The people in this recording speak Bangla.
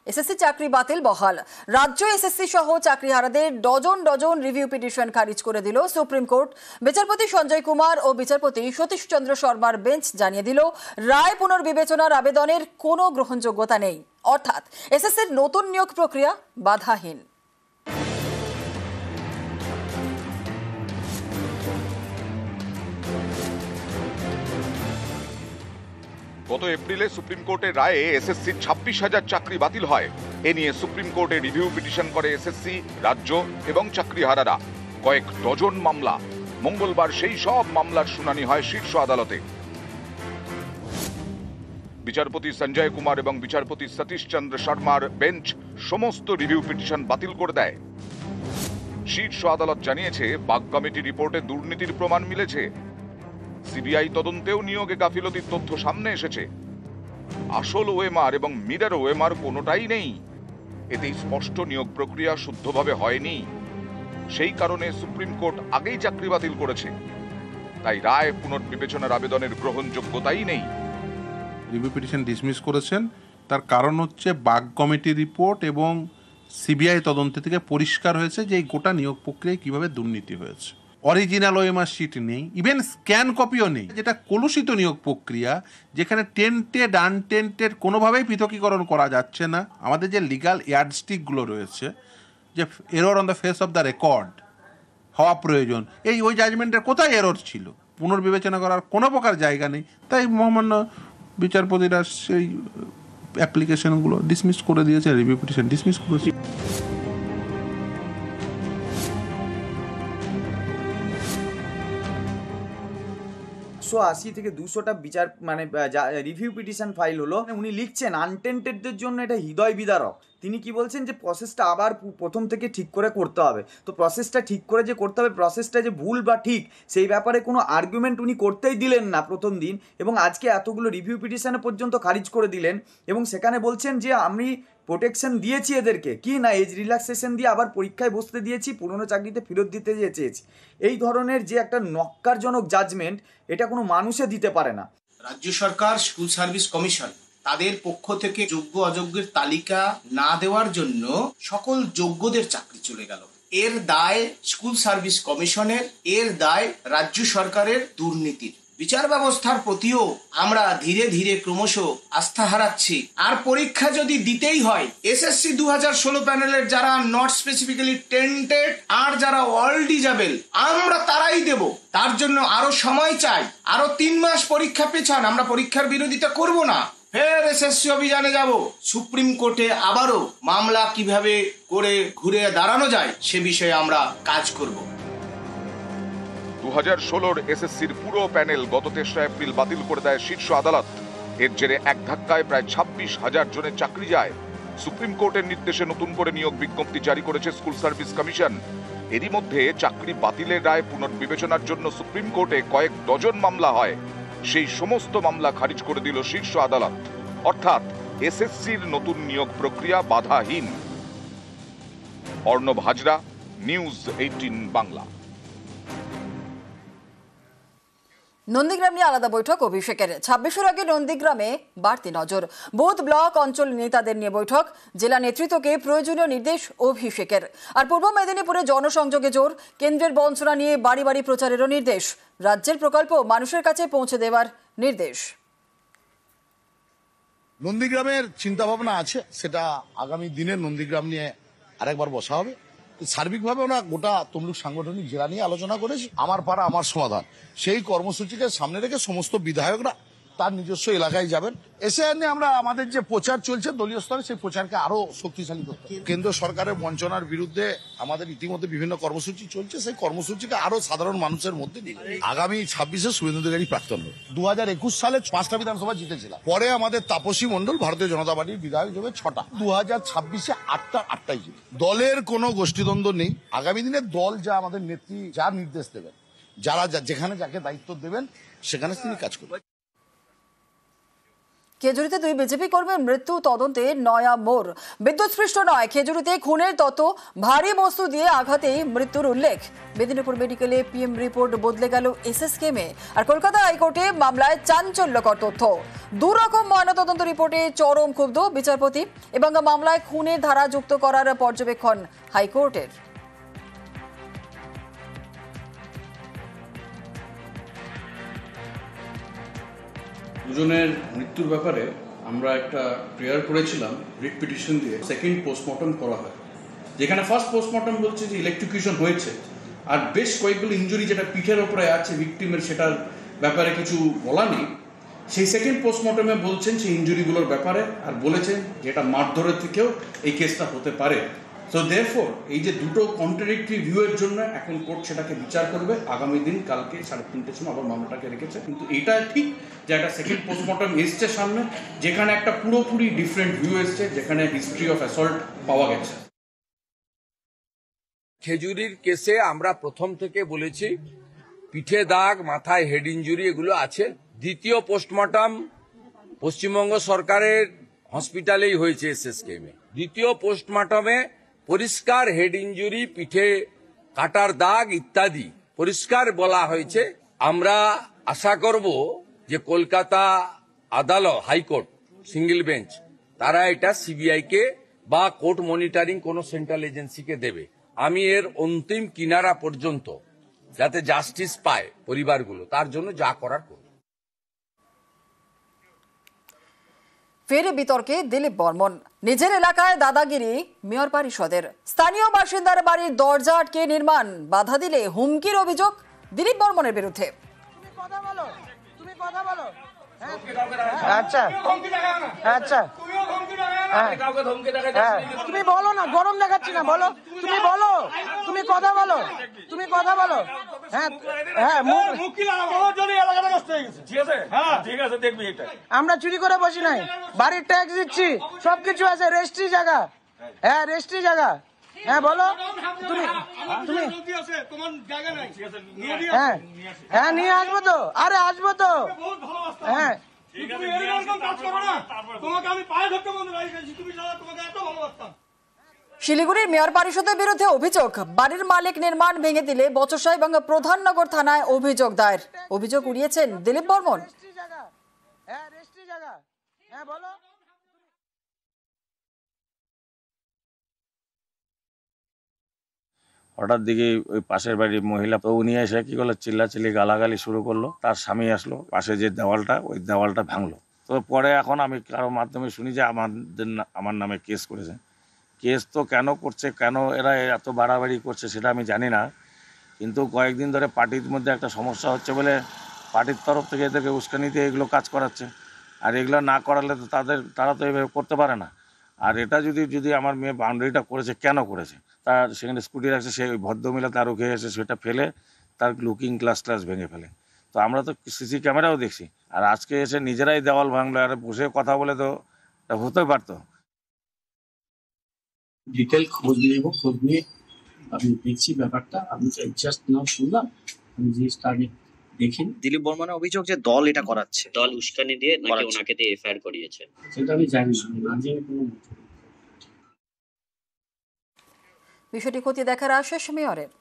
এসএসসি চাকরি বাতিল বহাল। রাজ্য এসএসসি সহ চাকরিহারাদের ডজন ডজন রিভিউ পিটিশন খারিজ করে দিল সুপ্রিম কোর্ট। বিচারপতি সঞ্জয় কুমার ও বিচারপতি সতীশ চন্দ্র শর্মার বেঞ্চ জানিয়ে দিল, রায় পুনর্বিবেচনার আবেদনের কোনো গ্রহণযোগ্যতা নেই। অর্থাৎ এসএসসির নতুন নিয়োগ প্রক্রিয়া বাধাহীন। গত এপ্রিলে সুপ্রিম কোর্টের রায়ে এসএসসির 26,000 চাকরি বাতিল হয়। এ নিয়ে সুপ্রিম কোর্টে রিভিউ পিটিশন করে এসএসসি, রাজ্য এবং চাকরিহারারা। কয়েক ডজন মামলা। মঙ্গলবার সেই সব মামলার শুনানি হয় শীর্ষ আদালতে। বিচারপতি সঞ্জয় কুমার এবং বিচারপতি সতীশ চন্দ্র শর্মার বেঞ্চ সমস্ত রিভিউ পিটিশন বাতিল করে দেয়। শীর্ষ আদালত জানিয়েছে, বাগ কমিটি রিপোর্টে দুর্নীতির প্রমাণ মিলেছে। সিবিআই তদন্তেও নিয়োগে গাফিলতির তথ্য সামনে এসেছে। আসল ওএমআর এবং মিরর ওএমআর কোনোটাই নেই। এতেই স্পষ্ট নিয়োগ প্রক্রিয়া শুদ্ধভাবে হয়নি। সেই কারণে সুপ্রিম কোর্ট আগেই চাকরি বাতিল করেছে। তাই রায় পুনর্বিবেচনার আবেদনের গ্রহণযোগ্যতাই নেই। রিভিউ পিটিশন ডিসমিস করেছেন, তার কারণ হচ্ছে বাগ কমিটি রিপোর্ট এবং সিবিআই তদন্ত থেকে পরিষ্কার হয়েছে যে এই গোটা নিয়োগ প্রক্রিয়ায় কিভাবে দুর্নীতি হয়েছে। অরিজিনাল ওএমআর শিট নেই, ইভেন স্ক্যান কপিও নেই। যেটা কলুষিত নিয়োগ প্রক্রিয়া, যেখানে টেন্টেড আনটেন্টেড কোনোভাবেই পৃথকীকরণ করা যাচ্ছে না। আমাদের যে লিগাল ইয়ার্ডস্টিকগুলো রয়েছে, যে error on the face of the record হওয়া প্রয়োজন, ওই জাজমেন্টের কোথায় এরর ছিল, পুনর্বিবেচনা করার কোনো প্রকার জায়গা নেই। তাই মহামান্য বিচারপতিরা সেই অ্যাপ্লিকেশনগুলো ডিসমিস করে দিয়েছে, রিভিউ পিটিশন ডিসমিস করেছে। 180 থেকে 200টা বিচার রিভিউ পিটিশন ফাইল হলো। উনি লিখছেন আনটেন্টেডদের জন্য এটা হৃদয় বিদারক। তিনি কি বলছেন যে প্রসেসটা আবার প্রথম থেকে ঠিক করে করতে হবে। তো প্রসেসটা ঠিক করে যে করতে হবে, প্রসেসটা যে ভুল বা ঠিক সেই ব্যাপারে কোনো আর্গুমেন্ট উনি করতেই দিলেন না প্রথম দিন, এবং আজকে এতগুলো রিভিউ পিটিশনে পর্যন্ত খারিজ করে দিলেন। এবং সেখানে বলছেন যে আমি প্রোটেকশন দিয়েছি এদেরকে, কি না এজ রিল্যাক্সেশন দিয়ে আবার পরীক্ষায় বসতে দিয়েছি, পুরনো চাকরিতে ফেরত দিতে চেয়েছি। এই ধরনের যে একটা নক্কারজনক জাজমেন্ট, এটা কোনো মানুষে দিতে পারে না। রাজ্য সরকার স্কুল সার্ভিস কমিশন তাদের পক্ষ থেকে যোগ্য অযোগ্যের তালিকা না দেওয়ার জন্য সকল যোগ্যদের চাকরি চলে গেল। এর দায় স্কুল সার্ভিস কমিশনের, এর দায় রাজ্য সরকারের দুর্নীতির। বিচার ব্যবস্থার প্রতিও আমরা ধীরে ধীরে ক্রমশ আস্থা হারাচ্ছি। আর পরীক্ষা যদি দিতেই হয়, এসএসসি 2016 প্যানেলের যারা নট স্পেসিফিক্যালি টেন্টেড আর যারা অল ডিজেবল, আমরা তারাই দেব। তার জন্য আরো সময় চাই, আরো 3 মাস পরীক্ষা পেছান। আমরা পরীক্ষার বিরোধিতা করব না, ফের এসএসসি অভিযানে যাব। সুপ্রিম কোর্টে আবারও মামলা কিভাবে করে ঘুরে দাঁড়ানো যায় সে বিষয়ে আমরা কাজ করব। 2016 এসএসসির পুরো প্যানেল গত 3রা এপ্রিল বাতিল করে দেয় শীর্ষ আদালত। এর জেরে এক ধাক্কায় প্রায় 26,000 জনের চাকরি যায়। সুপ্রিম কোর্টের নির্দেশে নতুন করে নিয়োগ বিজ্ঞপ্তি জারি করেছে স্কুল সার্ভিস কমিশন। এরই মধ্যে চাকরি বাতিলের রায় পুনর্বিবেচনার জন্য সুপ্রিম কোর্টে কয়েক ডজন মামলা হয়। সেই সমস্ত মামলা খারিজ করে দিল শীর্ষ আদালত। অর্থাৎ এসএসসির নতুন নিয়োগ প্রক্রিয়া বাধাহীন। অর্ণব হাজরা, নিউজ 18 বাংলা। নন্দীগ্রাম নিয়ে আলাদা বৈঠক অভিষেকের। 26-এর আগে নন্দীগ্রামে বাড়তি নজর। বুথ ব্লক অঞ্চল নেতাদের নিয়ে বৈঠক। জেলা নেতৃত্বকে প্রয়োজনীয় নির্দেশ অভিষেকের। আর পূর্ব মেদিনীপুরে জনসংযোগে জোর। কেন্দ্রের বঞ্চনা নিয়ে বাড়ি বাড়ি প্রচারেরও নির্দেশ। রাজ্যের প্রকল্প মানুষের কাছে পৌঁছে দেওয়ার নির্দেশ। নন্দীগ্রামের চিন্তা ভাবনা আছে, সেটা আগামী দিনে নন্দীগ্রাম নিয়ে আরেকবার বসা হবে। সার্বিকভাবে ওরা গোটা তমলুক সাংগঠনিক জেলা নিয়ে আলোচনা করেছে। আমার পাড়া আমার সমাধান, সেই কর্মসূচিকে সামনে রেখে সমস্ত বিধায়করা তার নিজস্ব এলাকায় যাবেন। এসে আমরা আমাদের যে প্রচার চলছে দলীয় স্তরে, সেই প্রচারকে আরো শক্তিশালী করতে হবে। কেন্দ্র সরকারের বঞ্চনার বিরুদ্ধে আমাদের ইতিমধ্যে বিভিন্ন কর্মসূচি চলছে, সেই কর্মসূচিকে আরো সাধারণ মানুষের মধ্যে নিয়ে আগামী 26-এ শুভেন্দু অধিকারী প্রাক্তন হবে। 2021 সালে 5টা বিধানসভা জিতেছিলাম, পরে আমাদের তাপসী মণ্ডল ভারতীয় জনতা পার্টির বিধায়ক হিসেবে 6টা, 2026-এ 8টাই জিতে। দলের কোনো গোষ্ঠীদ্বন্দ্ব নেই। আগামী দিনে দল যা আমাদের নেত্রী যা নির্দেশ দেবেন, যারা যেখানে যাকে দায়িত্ব দেবেন সেখানে তিনি কাজ করবেন। খেজুরিতে 2 বিজেপি কর্মীর মৃত্যু তদন্তে নয়া মোড়। বিদ্যুৎস্পৃষ্ট নয়, খেজুরিতে খুনের তত ভারী বস্তু দিয়ে আঘাতেই মৃত্যুর উল্লেখ। মেদিনীপুর মেডিকেলে পিএম রিপোর্ট বদলে গেল এসএসকেএমে। আর কলকাতা হাইকোর্টে মামলায় চাঞ্চল্যকর তথ্য। দুরকম ময়নাতদন্ত রিপোর্টে চরম ক্ষুব্ধ বিচারপতি এবং মামলায় খুনের ধারা যুক্ত করার পর্যবেক্ষণ হাইকোর্টের। দুজনের মৃত্যুর ব্যাপারে আমরা একটা প্রেয়ার করেছিলাম, রিট পিটিশন দিয়ে সেকেন্ড পোস্টমর্টম করা হয়, যেখানে ফার্স্ট পোস্টমর্টম বলছে যে ইলেকট্রিকিউশন হয়েছে, আর বেশ কয়েকগুলো ইনজুরি যেটা পিঠের ওপরে আছে ভিকটিমের, সেটার ব্যাপারে কিছু বলা নেই। সেই সেকেন্ড পোস্টমর্টমে বলছেন সেই ইনজুরিগুলোর ব্যাপারে, আর বলেছেন যে এটা মারধরের থেকেও এই কেসটা হতে পারে। সো দেয়ারফর এই যে দুটো কন্ট্রাডিক্টরি ভিউয়ের জন্য এখন কোর্ট সেটাকে বিচার করবে। আগামী দিন কালকে 3:30টার সময় আবার মামলাটাকে রেখেছে। কিন্তু এটা ঠিক যে একটা সেকেন্ড পোস্টমর্টম এসছে সামনে, যেখানে একটা পুরোপুরি ডিফারেন্ট ভিউ এসছে, যেখানে হিস্ট্রি অফ অ্যাসল্ট পাওয়া গেছে। খেজুরির কেসে আমরা প্রথম থেকে বলেছি পিঠে দাগ, মাথায় হেড ইঞ্জুরি এগুলো আছে। দ্বিতীয় পোস্টমর্টম পশ্চিমবঙ্গ সরকারের হসপিটালেই হয়েছে এসএসকেএমে। দ্বিতীয় পোস্টমর্টমে পরিষ্কার হেড ইঞ্জুরি, পিঠে কাটার দাগ ইত্যাদি পরিষ্কার বলা হয়েছে। আমরা আশা করব যে কলকাতা আদালত, হাইকোর্ট, সিঙ্গেল বেঞ্চ তারা এটা সিবিআইকে বা কোর্ট মনিটরিং কোন সেন্ট্রাল এজেন্সিকে দেবে। আমি এর অন্তিম কিনারা পর্যন্ত যাতে জাস্টিস পায় পরিবারগুলো, তার জন্য যা করার করব। ফের বিতর্কে দিলীপ বর্মন। নিজের এলাকায় দাদাগিরি মেয়র পরিষদের। স্থানীয় বাসিন্দার বাড়ির দরজা আটকে নির্মাণ বাধা দিলে হুমকির অভিযোগ দিলীপ বর্মনের বিরুদ্ধে। আচ্ছা আচ্ছা তুমি বলো না, গরম দেখাচ্ছি না, বলো তুমি, বলো তুমি, কথা বলো, তুমি কথা বলো। হ্যাঁ হ্যাঁ, আমরা চুরি করে বসি নাই, বাড়ির ট্যাক্স দিচ্ছি, সবকিছু আছে, রেস্ট্রি জায়গা। হ্যাঁ রেস্ট্রি জায়গা। হ্যাঁ বলো তুমি, তুমি হ্যাঁ হ্যাঁ নিয়ে আসবো তো, আরে আসবো তো। হ্যাঁ শিলিগুড়ির মেয়র পরিষদের বিরুদ্ধে অভিযোগ, বাড়ির মালিক নির্মাণ ভেঙে দিলে বচসা এবং প্রধাননগর থানায় অভিযোগ দায়ের। অভিযোগ উড়িয়েছেন দিলীপ বর্মন। হ্যাঁ রেস্ট্রি জায়গা। হ্যাঁ বলো। হঠাৎ দিকে ওই পাশের বাড়ির মহিলা, তো উনি এসে কি করলো, চিল্লাচিল্লি গালাগালি শুরু করলো। তার স্বামী আসলো, পাশে যে দেওয়ালটা, ওই দেওয়ালটা ভাঙলো। তো পরে এখন আমি কারো মাধ্যমে শুনি যে আমার নামে কেস করেছে। কেস তো কেন করছে, কেন এরা এত বাড়াবাড়ি করছে সেটা আমি জানি না, কিন্তু কয়েকদিন ধরে পার্টির মধ্যে একটা সমস্যা হচ্ছে বলে পার্টির তরফ থেকে এদেরকে উস্কানি দিয়ে এগুলো কাজ করাচ্ছে। আর এগুলো না করালে তো তারা তো এভাবে করতে পারে না। আর এটা যদি আমার মেয়ে বাউন্ডারিটা করেছে, কেন করেছে, তার সেখানে স্কুটি রাখছে, সেই ভদ্রমহিলা তার রুখে এসে সেটা ফেলে তার লুকিং গ্লাস ভেঙে ফেলে। তো আমরা তো সিসি ক্যামেরাও দেখছি। আর আজকে এসে নিজেরাই দেওয়াল ভাঙলো, আর বসে কথা বলে তো হতে পারতো। ডিটেল খোঁজ নেব, খোঁজ নিয়ে আমি দেখছি ব্যাপারটা। আমি জাস্ট নাও শুনলাম, আমি জিনিসটা আগে দেখিনি। দিলীপ বর্মনের অভিযোগ যে দল এটা করাচ্ছে, দল উস্কানি দিয়ে নাকি ওনাকে দিয়ে এফআইআর করিয়েছে, সেটা আমি জানি না, জেনে কোনো বিষয়টি খতিয়ে দেখার আশ্বাস মেয়রের।